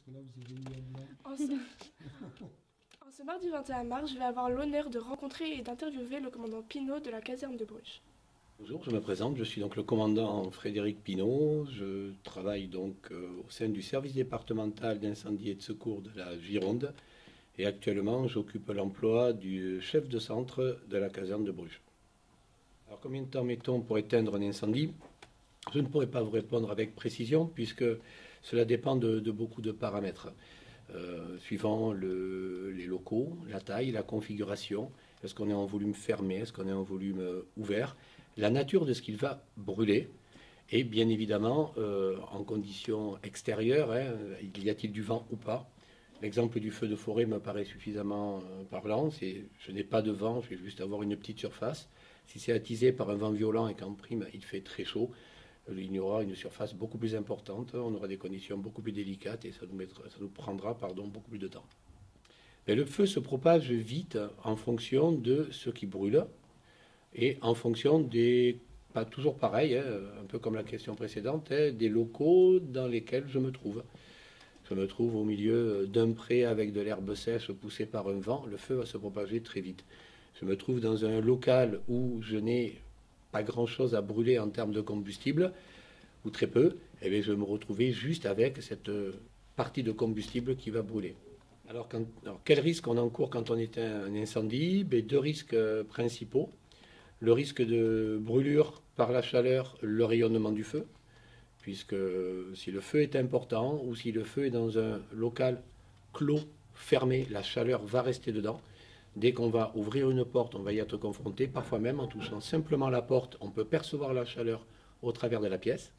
que là vous avez eu un blanc. En ce... en ce mardi 21 mars, je vais avoir l'honneur de rencontrer et d'interviewer le commandant Pinault de la caserne de Bruges. Bonjour, je me présente, je suis donc le commandant Frédéric Pinault. Je travaille donc au sein du service départemental d'incendie et de secours de la Gironde et actuellement j'occupe l'emploi du chef de centre de la caserne de Bruges. Alors combien de temps met-on pour éteindre un incendie? Je ne pourrais pas vous répondre avec précision puisque cela dépend de beaucoup de paramètres. Suivant les locaux, la taille, la configuration, est-ce qu'on est en volume fermé, est-ce qu'on est en volume ouvert, la nature de ce qu'il va brûler, et bien évidemment en conditions extérieures, y a-t-il du vent ou pas. L'exemple du feu de forêt me paraît suffisamment parlant, je n'ai pas de vent, je vais juste avoir une petite surface. Si c'est attisé par un vent violent et qu'en prime il fait très chaud, il y aura une surface beaucoup plus importante, on aura des conditions beaucoup plus délicates et ça nous prendra beaucoup plus de temps. Mais le feu se propage vite en fonction de ce qui brûle et en fonction des, pas toujours pareil, un peu comme la question précédente, des locaux dans lesquels je me trouve. Je me trouve au milieu d'un pré avec de l'herbe sèche poussée par un vent, le feu va se propager très vite. Je me trouve dans un local où je n'ai pas grand-chose à brûler en termes de combustible, ou très peu, et bien je vais me retrouver juste avec cette partie de combustible qui va brûler. Alors quel risque on encourt quand on éteint un incendie? Deux risques principaux. Le risque de brûlure par la chaleur, le rayonnement du feu, puisque si le feu est important ou si le feu est dans un local clos, fermé, la chaleur va rester dedans. Dès qu'on va ouvrir une porte, on va y être confronté. Parfois même, en touchant simplement la porte, on peut percevoir la chaleur au travers de la pièce.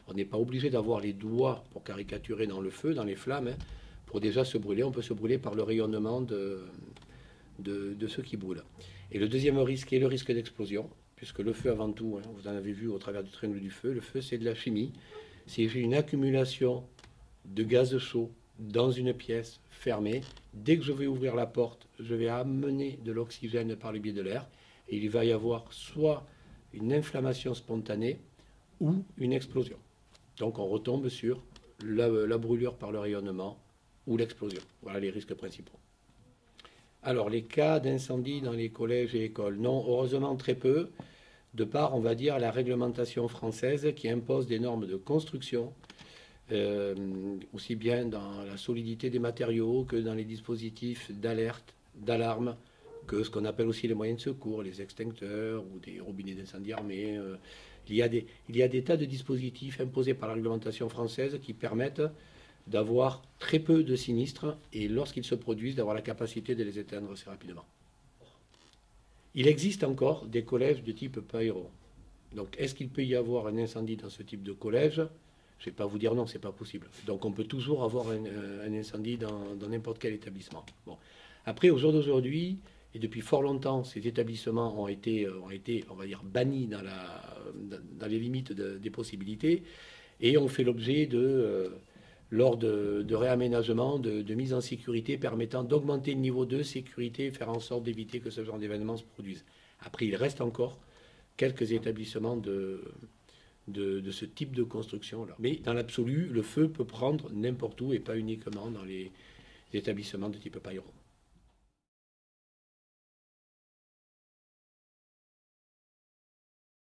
On n'est pas obligé d'avoir les doigts pour caricaturer dans le feu, dans les flammes, pour déjà se brûler. On peut se brûler par le rayonnement de ce qui brûle. Et le deuxième risque est le risque d'explosion, puisque le feu, avant tout, vous en avez vu au travers du triangle du feu, le feu, c'est de la chimie. Si j'ai une accumulation de gaz chaud dans une pièce fermée, dès que je vais ouvrir la porte, je vais amener de l'oxygène par le biais de l'air, et il va y avoir soit une inflammation spontanée ou une explosion. Donc on retombe sur la brûlure par le rayonnement ou l'explosion. Voilà les risques principaux. Alors les cas d'incendie dans les collèges et écoles, non, heureusement très peu, de par, on va dire, la réglementation française qui impose des normes de construction, aussi bien dans la solidité des matériaux que dans les dispositifs d'alerte, d'alarme, que ce qu'on appelle aussi les moyens de secours, les extincteurs ou des robinets d'incendie armés. Il y a des tas de dispositifs imposés par la réglementation française qui permettent d'avoir très peu de sinistres et lorsqu'ils se produisent, d'avoir la capacité de les éteindre assez rapidement. Il existe encore des collèges de type Paillero. Donc est-ce qu'il peut y avoir un incendie dans ce type de collège? Je ne vais pas vous dire non, ce n'est pas possible. Donc on peut toujours avoir un incendie dans n'importe quel établissement. Bon. Après, au jour d'aujourd'hui, et depuis fort longtemps, ces établissements ont été on va dire, bannis dans les limites des possibilités et ont fait l'objet lors de réaménagement, de mise en sécurité permettant d'augmenter le niveau de sécurité et faire en sorte d'éviter que ce genre d'événement se produise. Après, il reste encore quelques établissements de ce type de construction-là. Mais dans l'absolu, le feu peut prendre n'importe où et pas uniquement dans les établissements de type Paillero.